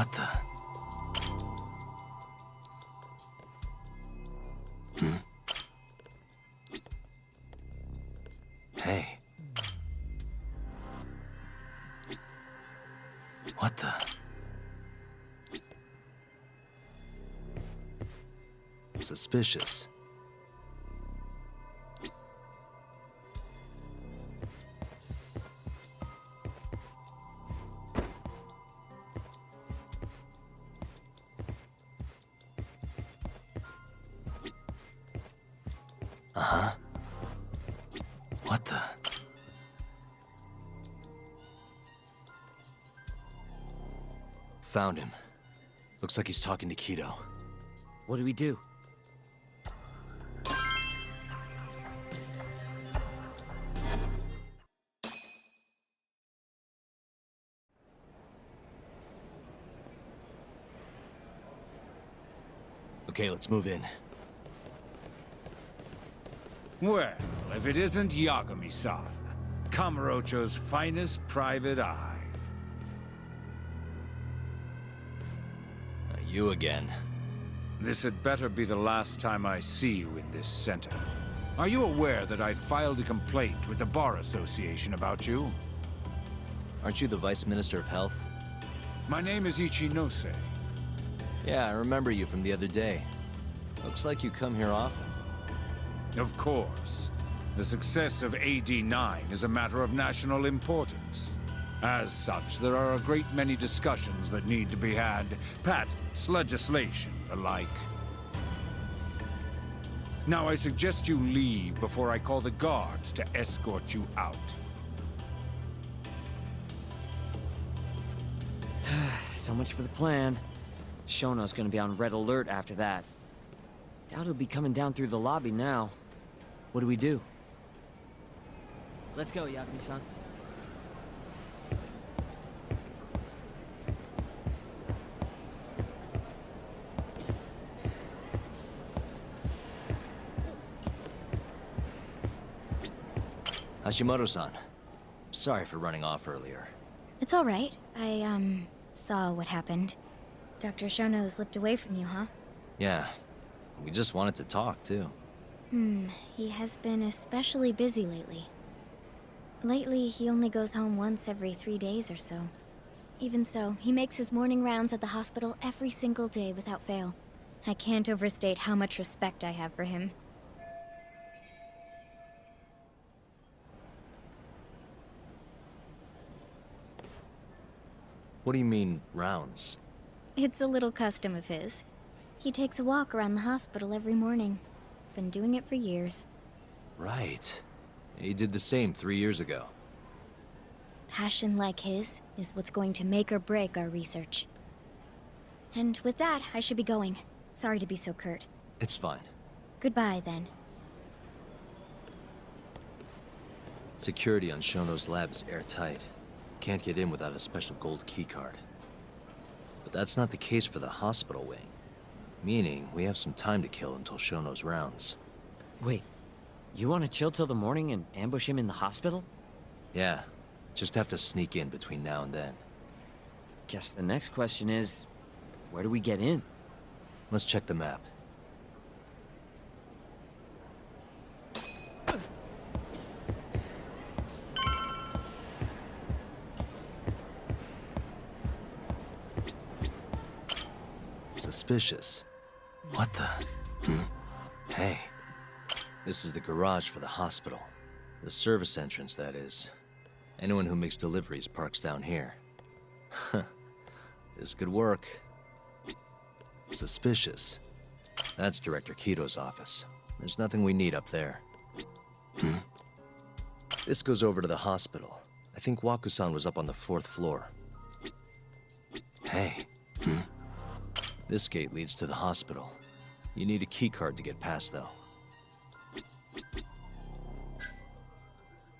What the? Hey. What the? Suspicious. Uh-huh. What the? Found him. Looks like he's talking to Keto. What do we do? Okay, let's move in. Well, if it isn't Yagami-san, Kamurocho's finest private eye. You again. This had better be the last time I see you in this center. Are you aware that I filed a complaint with the Bar Association about you? Aren't you the Vice Minister of Health? My name is Ichinose. Yeah, I remember you from the other day. Looks like you come here often. Of course. The success of AD9 is a matter of national importance. As such, there are a great many discussions that need to be had. Patents, legislation, the like. Now I suggest you leave before I call the guards to escort you out. So much for the plan. Shono's gonna be on red alert after that. Doubt he'll be coming down through the lobby now. What do we do? Let's go, Yagami-san. Hashimoto-san. Sorry for running off earlier. It's all right. I, saw what happened. Dr. Shono slipped away from you, huh? Yeah. We just wanted to talk, too. He has been especially busy lately. Lately, he only goes home once every 3 days or so. Even so, he makes his morning rounds at the hospital every single day without fail. I can't overstate how much respect I have for him. What do you mean, rounds? It's a little custom of his. He takes a walk around the hospital every morning. Been doing it for years. Right. He did the same 3 years ago. Passion like his is what's going to make or break our research. And with that, I should be going. Sorry to be so curt. It's fine. Goodbye, then. Security on Shono's lab is airtight. Can't get in without a special gold keycard. But that's not the case for the hospital wing. Meaning, we have some time to kill until Shono's rounds. Wait, you want to chill till the morning and ambush him in the hospital? Yeah, just have to sneak in between now and then. Guess the next question is, where do we get in? Let's check the map. Suspicious. What the? Hey. This is the garage for the hospital. The service entrance, that is. Anyone who makes deliveries parks down here. This could work. Suspicious. That's Director Keto's office. There's nothing we need up there. This goes over to the hospital. I think Waku-san was up on the 4th floor. Hey. This gate leads to the hospital. You need a keycard to get past, though.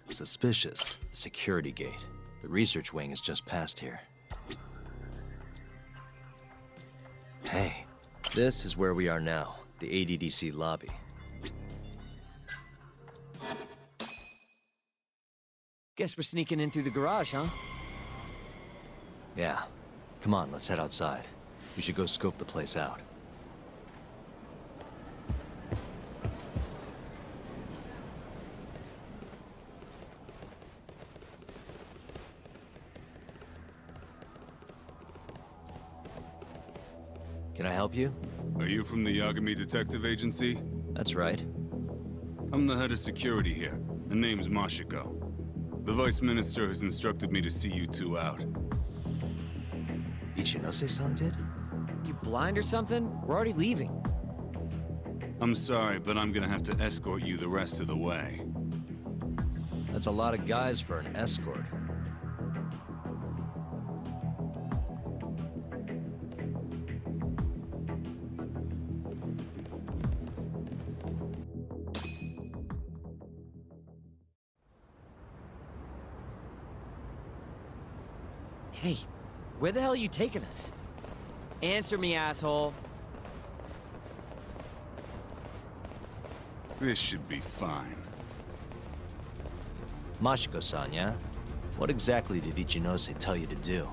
Suspicious. Security gate. The research wing is just past here. Hey. This is where we are now, the ADDC lobby. Guess we're sneaking in through the garage, huh? Yeah. Come on, let's head outside. We should go scope the place out. Can I help you? Are you from the Yagami Detective Agency? That's right. I'm the head of security here. The name's Mashiko. The Vice Minister has instructed me to see you two out. Ichinose-san did? You blind or something? We're already leaving. I'm sorry, but I'm gonna have to escort you the rest of the way. That's a lot of guys for an escort. Hey, where the hell are you taking us? Answer me, asshole. This should be fine. Mashiko-san, yeah? What exactly did Ichinose tell you to do?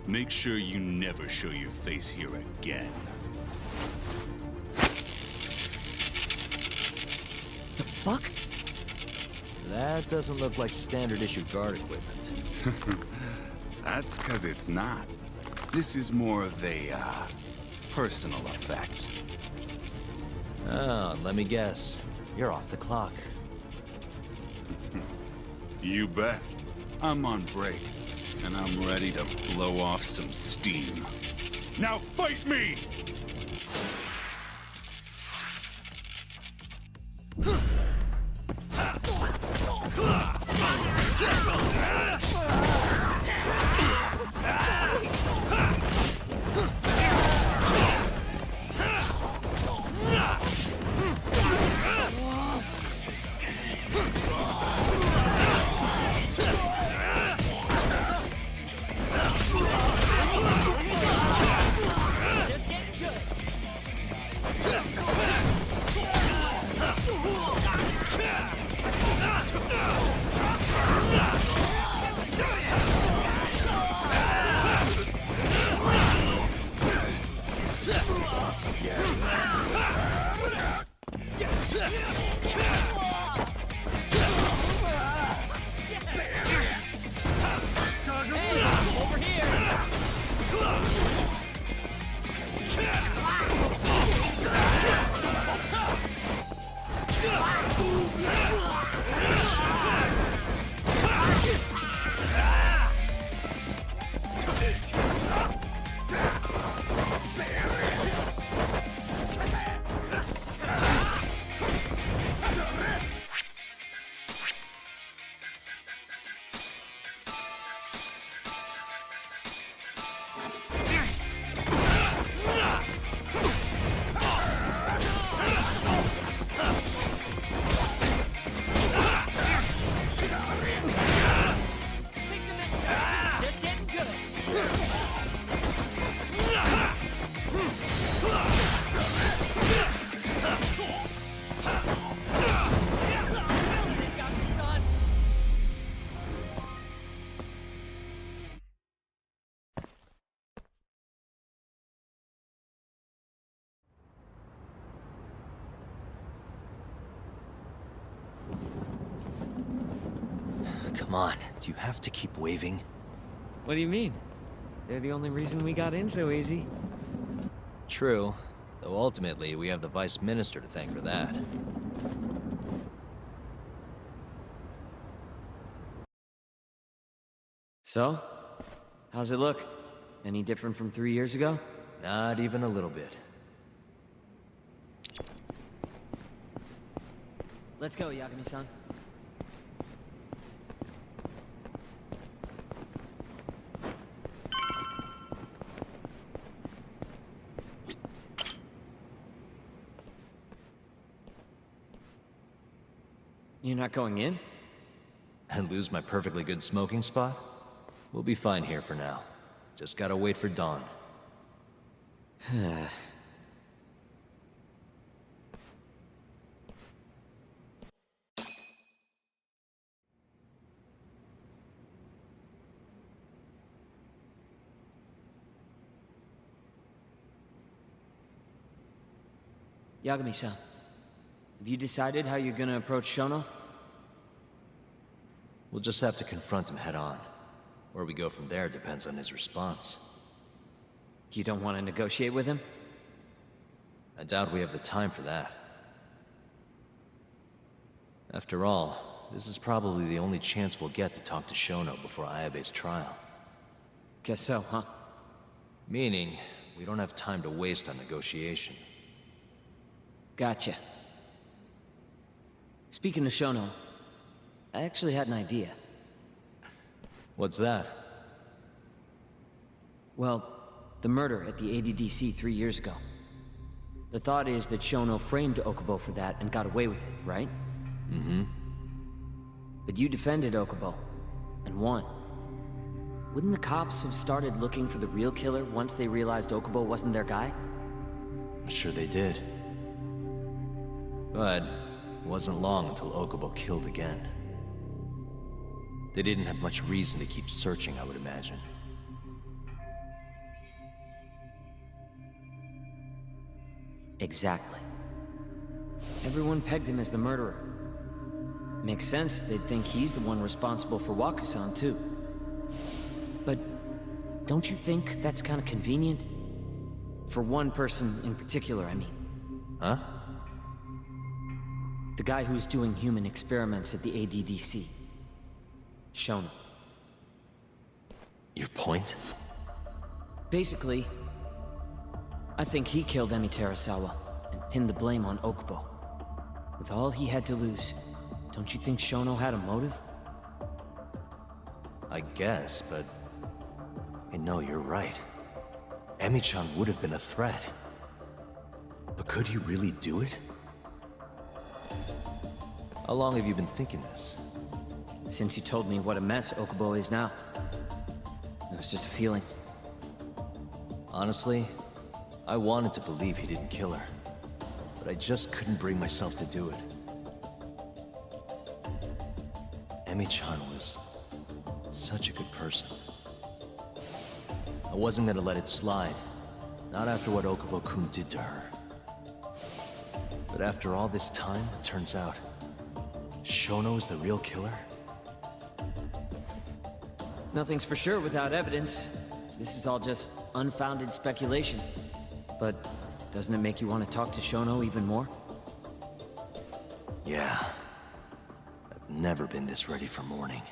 Make sure you never show your face here again. The fuck? That doesn't look like standard issue guard equipment. That's 'cause it's not. This is more of a, personal effect. Oh, let me guess. You're off the clock. You bet. I'm on break, and I'm ready to blow off some steam. Now fight me! Come on, do you have to keep waving? What do you mean? They're the only reason we got in so easy. True, though ultimately we have the Vice Minister to thank for that. So? How's it look? Any different from 3 years ago? Not even a little bit. Let's go, Yagami-san. You're not going in? And lose my perfectly good smoking spot? We'll be fine here for now. Just gotta wait for dawn. Yagami-san, have you decided how you're gonna approach Shono? We'll just have to confront him head on. Where we go from there depends on his response. You don't want to negotiate with him? I doubt we have the time for that. After all, this is probably the only chance we'll get to talk to Shono before Ayabe's trial. Guess so, huh? Meaning, we don't have time to waste on negotiation. Gotcha. Speaking of Shono, I actually had an idea. What's that? Well, the murder at the ADDC 3 years ago. The thought is that Shono framed Okubo for that and got away with it, right? Mm-hmm. But you defended Okubo, and won. Wouldn't the cops have started looking for the real killer once they realized Okubo wasn't their guy? I'm sure they did. But it wasn't long until Okubo killed again. They didn't have much reason to keep searching, I would imagine. Exactly. Everyone pegged him as the murderer. Makes sense, they'd think he's the one responsible for Wakusan, too. But don't you think that's kind of convenient? For one person in particular, I mean. Huh? The guy who's doing human experiments at the ADDC. Shono. Your point? Basically, I think he killed Emi Terasawa and pinned the blame on Okubo. With all he had to lose, don't you think Shono had a motive? I guess, but... I know you're right. Emi-chan would have been a threat. But could he really do it? How long have you been thinking this? Since you told me what a mess Okubo is now. It was just a feeling. Honestly, I wanted to believe he didn't kill her. But I just couldn't bring myself to do it. Emi-chan was such a good person. I wasn't gonna let it slide. Not after what Okubo-kun did to her. But after all this time, it turns out Shono's the real killer? Nothing's for sure without evidence. This is all just unfounded speculation. But doesn't it make you want to talk to Shono even more? Yeah. I've never been this ready for morning.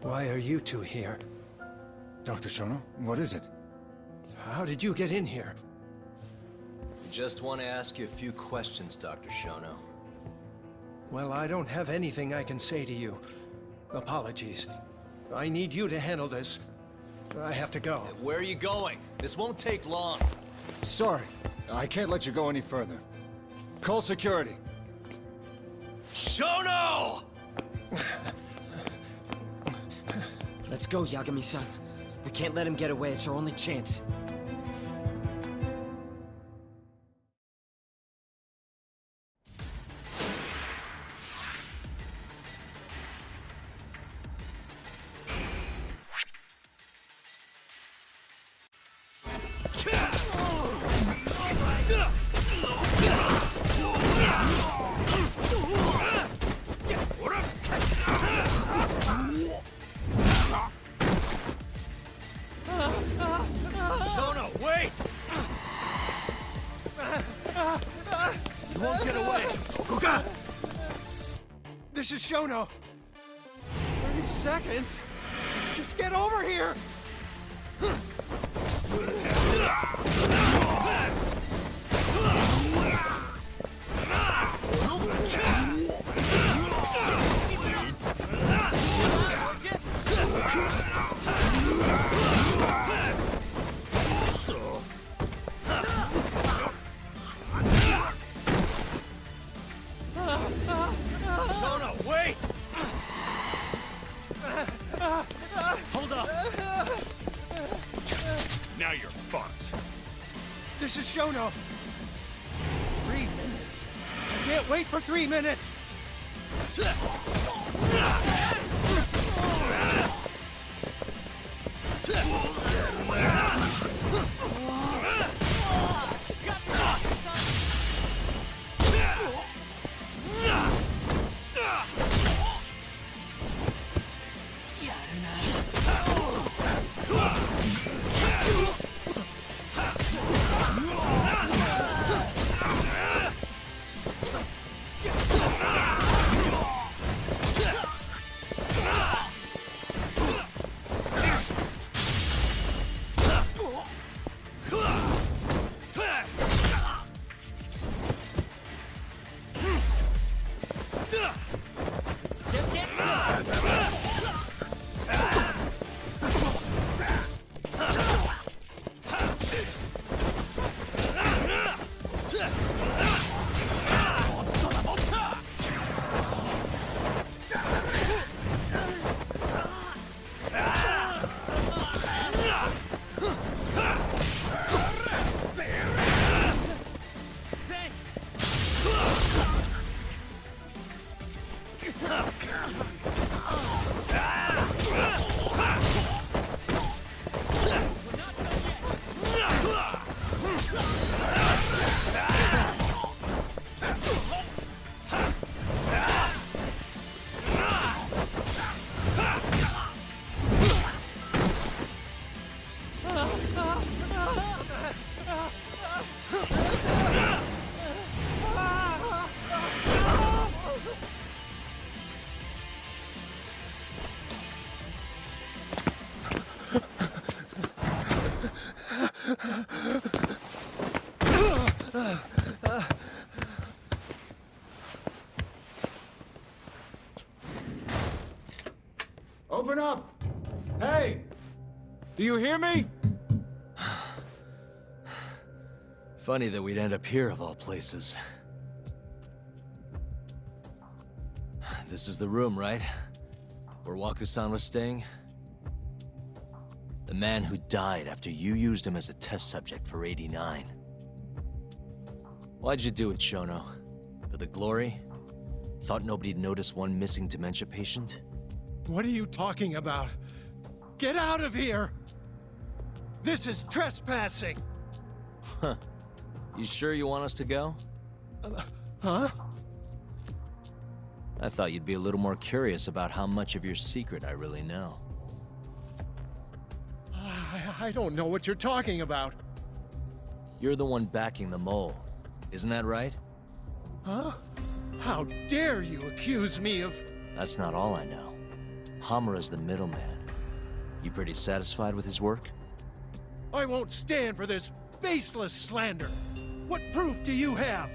Why are you two here? Dr. Shono, what is it? How did you get in here? I just want to ask you a few questions, Dr. Shono. Well, I don't have anything I can say to you. Apologies. I need you to handle this. I have to go. Where are you going? This won't take long. Sorry, I can't let you go any further. Call security. Shono! Let's go, Yagami-san. We can't let him get away, it's our only chance. Shono, wait! You won't get away! This is Shono! 30 seconds? Just get over here! Shona, wait! Hold up! Now you're fucked. This is Shono. 3 minutes. I can't wait for 3 minutes. Open up! Hey! Do you hear me? Funny that we'd end up here of all places. This is the room, right? Where Waku-san was staying? The man who died after you used him as a test subject for 89. Why'd you do it, Shono? For the glory? Thought nobody'd notice one missing dementia patient? What are you talking about? Get out of here! This is trespassing! Huh. You sure you want us to go? Huh? I thought you'd be a little more curious about how much of your secret I really know. I don't know what you're talking about. You're the one backing the mole, isn't that right? Huh? How dare you accuse me of... That's not all I know. Hamura's the middleman. You pretty satisfied with his work? I won't stand for this baseless slander. What proof do you have?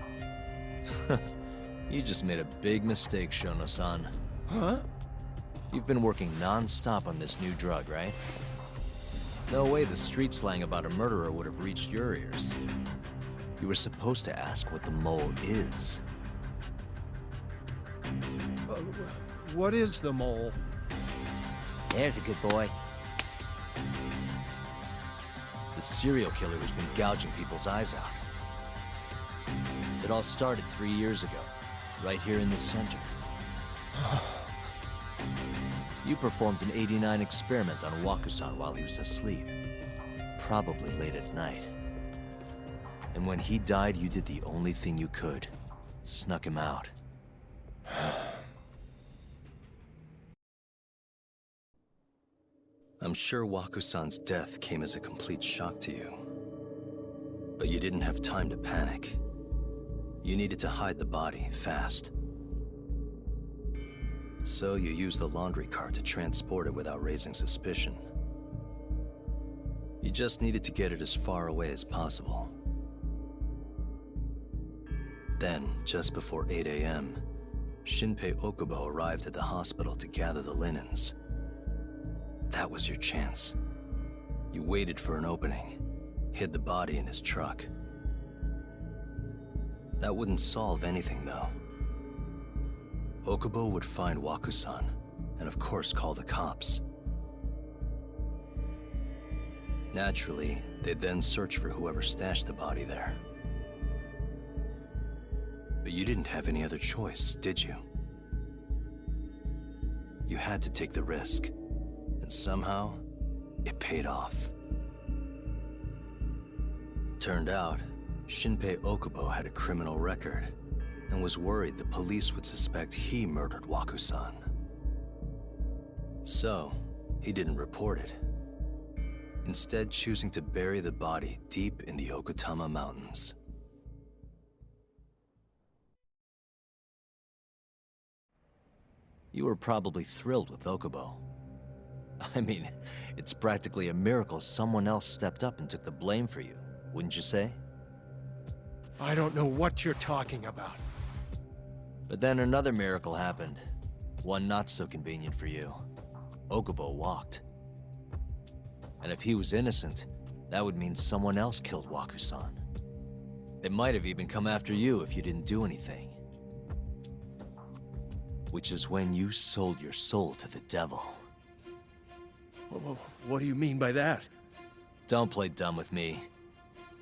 You just made a big mistake, Shono-san. Huh? You've been working non-stop on this new drug, right? No way the street slang about a murderer would have reached your ears. You were supposed to ask what the mole is. What is the mole? There's a good boy. The serial killer who's been gouging people's eyes out. It all started 3 years ago, right here in the center. You performed an 89 experiment on Waku-san while he was asleep. Probably late at night. And when he died, you did the only thing you could. Snuck him out. I'm sure Waku-san's death came as a complete shock to you. But you didn't have time to panic. You needed to hide the body, fast. So you used the laundry cart to transport it without raising suspicion. You just needed to get it as far away as possible. Then, just before 8 a.m., Shinpei Okubo arrived at the hospital to gather the linens. That was your chance. You waited for an opening, hid the body in his truck. That wouldn't solve anything, though. Okubo would find Wakusan, and of course call the cops. Naturally, they'd then search for whoever stashed the body there. But you didn't have any other choice, did you? You had to take the risk, and somehow, it paid off. Turned out, Shinpei Okubo had a criminal record, and was worried the police would suspect he murdered Wakusan. So, he didn't report it, instead choosing to bury the body deep in the Okutama Mountains. You were probably thrilled with Okubo. I mean, it's practically a miracle someone else stepped up and took the blame for you, wouldn't you say? I don't know what you're talking about. But then another miracle happened. One not so convenient for you. Okubo walked. And if he was innocent, that would mean someone else killed Wakusan. They might have even come after you if you didn't do anything. Which is when you sold your soul to the devil. What do you mean by that? Don't play dumb with me.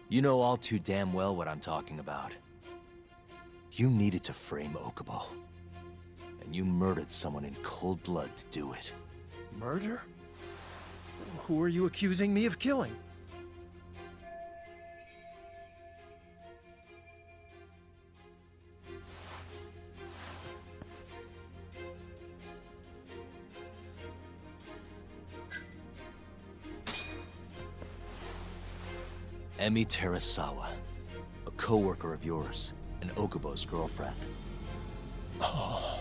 You know all too damn well what I'm talking about. You needed to frame Okubo. And you murdered someone in cold blood to do it. Murder? Who are you accusing me of killing? Emi Terasawa, a co-worker of yours, and Okubo's girlfriend. Oh.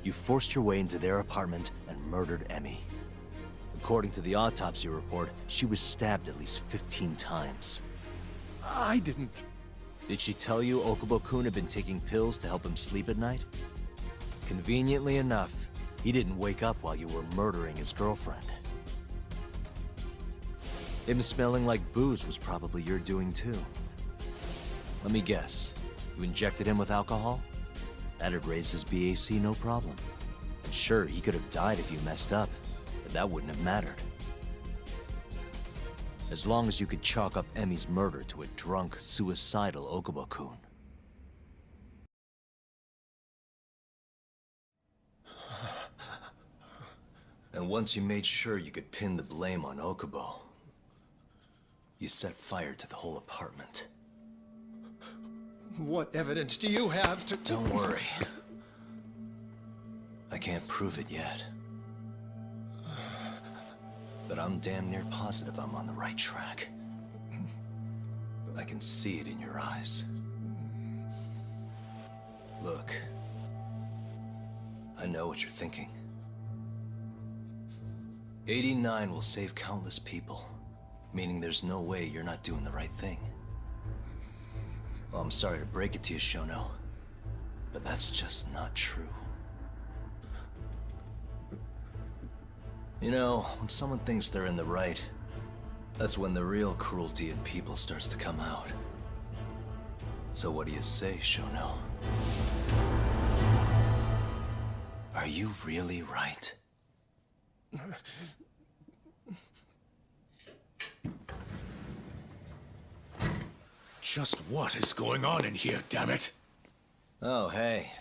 You forced your way into their apartment and murdered Emi. According to the autopsy report, she was stabbed at least 15 times. I didn't. Did she tell you Okubo-kun had been taking pills to help him sleep at night? Conveniently enough, he didn't wake up while you were murdering his girlfriend. Him smelling like booze was probably your doing too. Let me guess, you injected him with alcohol? That'd raise his BAC no problem. And sure, he could have died if you messed up, but that wouldn't have mattered. As long as you could chalk up Emi's murder to a drunk, suicidal Okubo-kun. And once you made sure you could pin the blame on Okubo, you set fire to the whole apartment. What evidence do you have to... Don't worry. I can't prove it yet. But I'm damn near positive I'm on the right track. I can see it in your eyes. Look. I know what you're thinking. 89 will save countless people. Meaning there's no way you're not doing the right thing. Well, I'm sorry to break it to you, Shono, but that's just not true. You know, when someone thinks they're in the right, that's when the real cruelty in people starts to come out. So what do you say, Shono? Are you really right? Just what is going on in here, damn it? Oh, hey.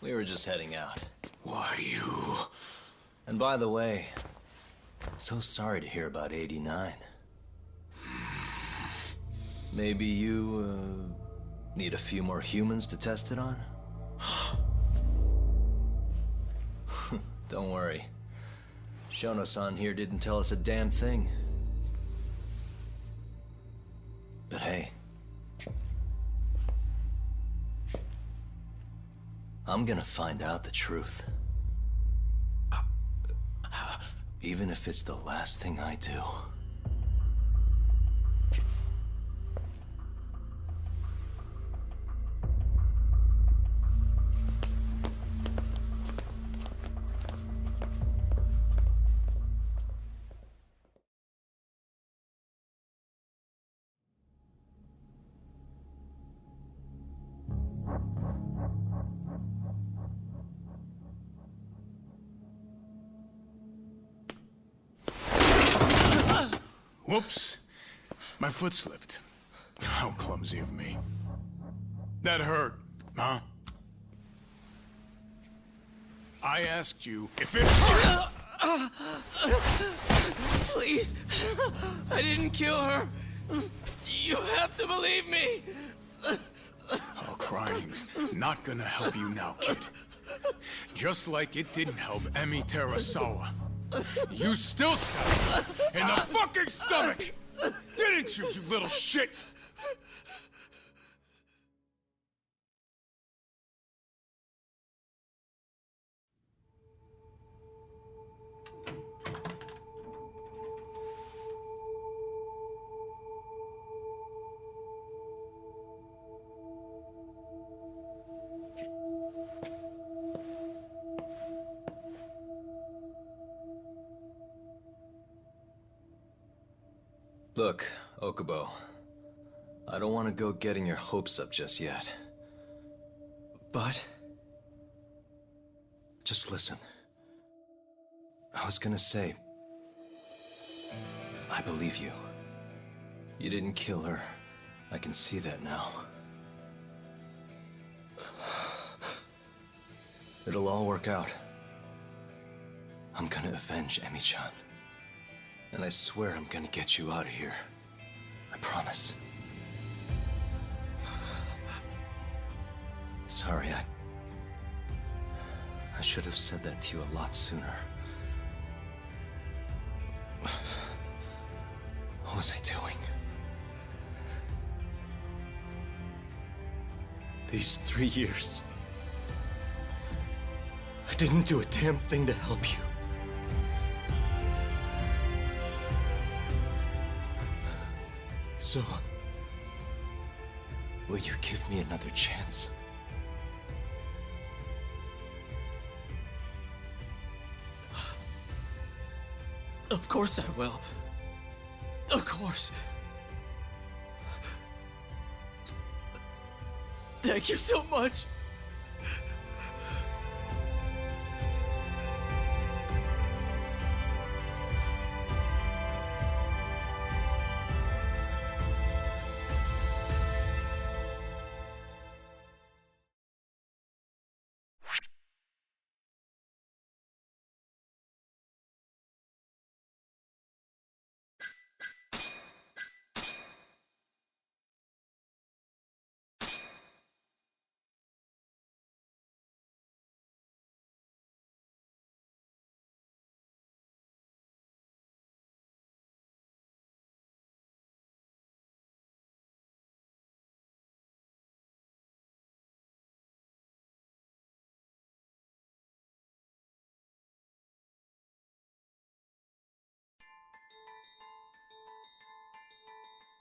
We were just heading out. Why, you... And by the way, so sorry to hear about 89. Maybe you, need a few more humans to test it on? Don't worry. Shono-san here didn't tell us a damn thing. But hey. I'm gonna find out the truth. Even if it's the last thing I do. Whoops. My foot slipped. How clumsy of me. That hurt, huh? I asked you if it hurt. Please, I didn't kill her. You have to believe me. Oh, crying's not gonna help you now, kid. Just like it didn't help Emi Terasawa. You still stabbed her in the fucking stomach! Didn't you, you little shit? Look, Okubo. I don't want to go getting your hopes up just yet. But... just listen. I was gonna say... I believe you. You didn't kill her. I can see that now. It'll all work out. I'm gonna avenge Emi-chan. And I swear I'm gonna get you out of here. I promise. Sorry, I should have said that to you a lot sooner. What was I doing? These 3 years, I didn't do a damn thing to help you. So, will you give me another chance? Of course I will. Of course. Thank you so much.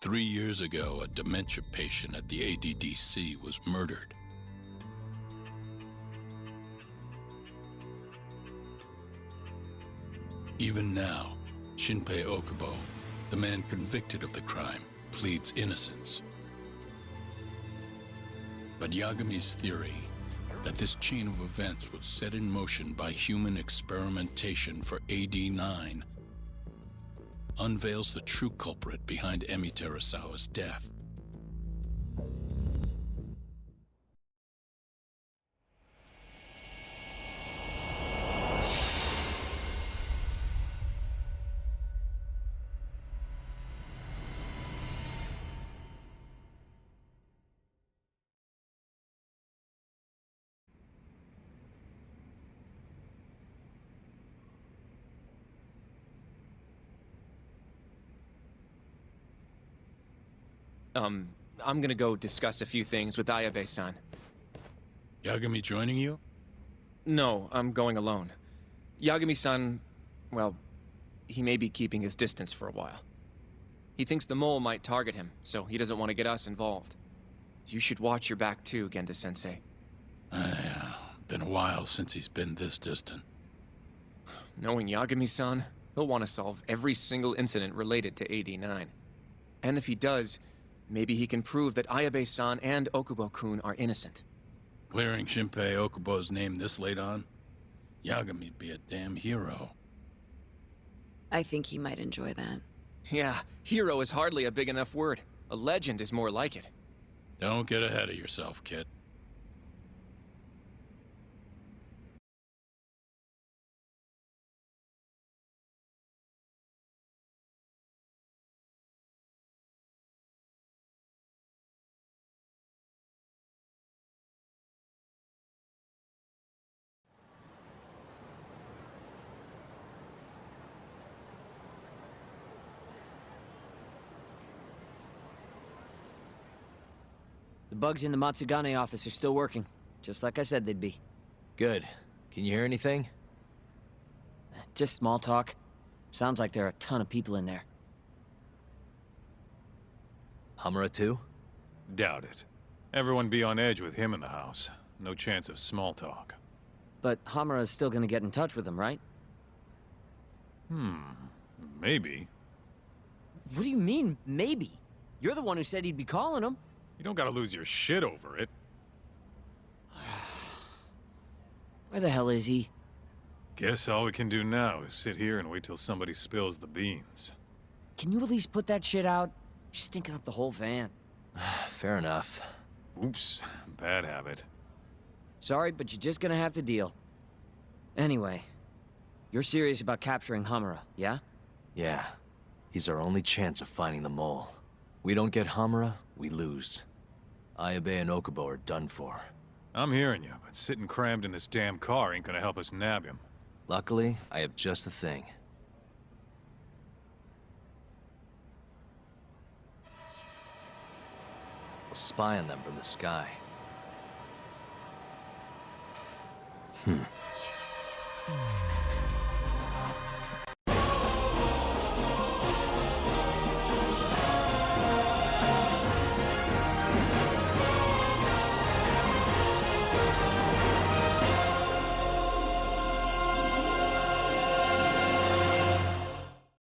"3 years ago, a dementia patient at the ADDC was murdered. Even now, Shinpei Okubo, the man convicted of the crime, pleads innocence. But Yagami's theory that this chain of events was set in motion by human experimentation for AD-9 unveils the true culprit behind Emi Terasawa's death. I'm gonna go discuss a few things with Ayabe-san. Yagami joining you? No, I'm going alone. Yagami-san, well, he may be keeping his distance for a while. He thinks the mole might target him, so he doesn't want to get us involved. You should watch your back too, Genda-sensei. Yeah, been a while since he's been this distant. Knowing Yagami-san, he'll want to solve every single incident related to AD9. And if he does, maybe he can prove that Ayabe-san and Okubo-kun are innocent. Clearing Shinpei Okubo's name this late on? Yagami'd be a damn hero. I think he might enjoy that. Yeah, hero is hardly a big enough word. A legend is more like it. Don't get ahead of yourself, kid. The bugs in the Matsugane office are still working, just like I said they'd be. Good. Can you hear anything? Just small talk. Sounds like there are a ton of people in there. Hamura too? Doubt it. Everyone be on edge with him in the house. No chance of small talk. But Hamura's still gonna get in touch with them, right? Maybe. What do you mean, maybe? You're the one who said he'd be calling him. You don't gotta lose your shit over it. Where the hell is he? Guess all we can do now is sit here and wait till somebody spills the beans. Can you at least put that shit out? You're stinking up the whole van. Fair enough. Oops, bad habit. Sorry, but you're just gonna have to deal. Anyway, you're serious about capturing Hamura, yeah? Yeah. He's our only chance of finding the mole. We don't get Hamura, we lose. Ayabe and Okubo are done for. I'm hearing you, but sitting crammed in this damn car ain't gonna help us nab him. Luckily, I have just the thing. We'll spy on them from the sky.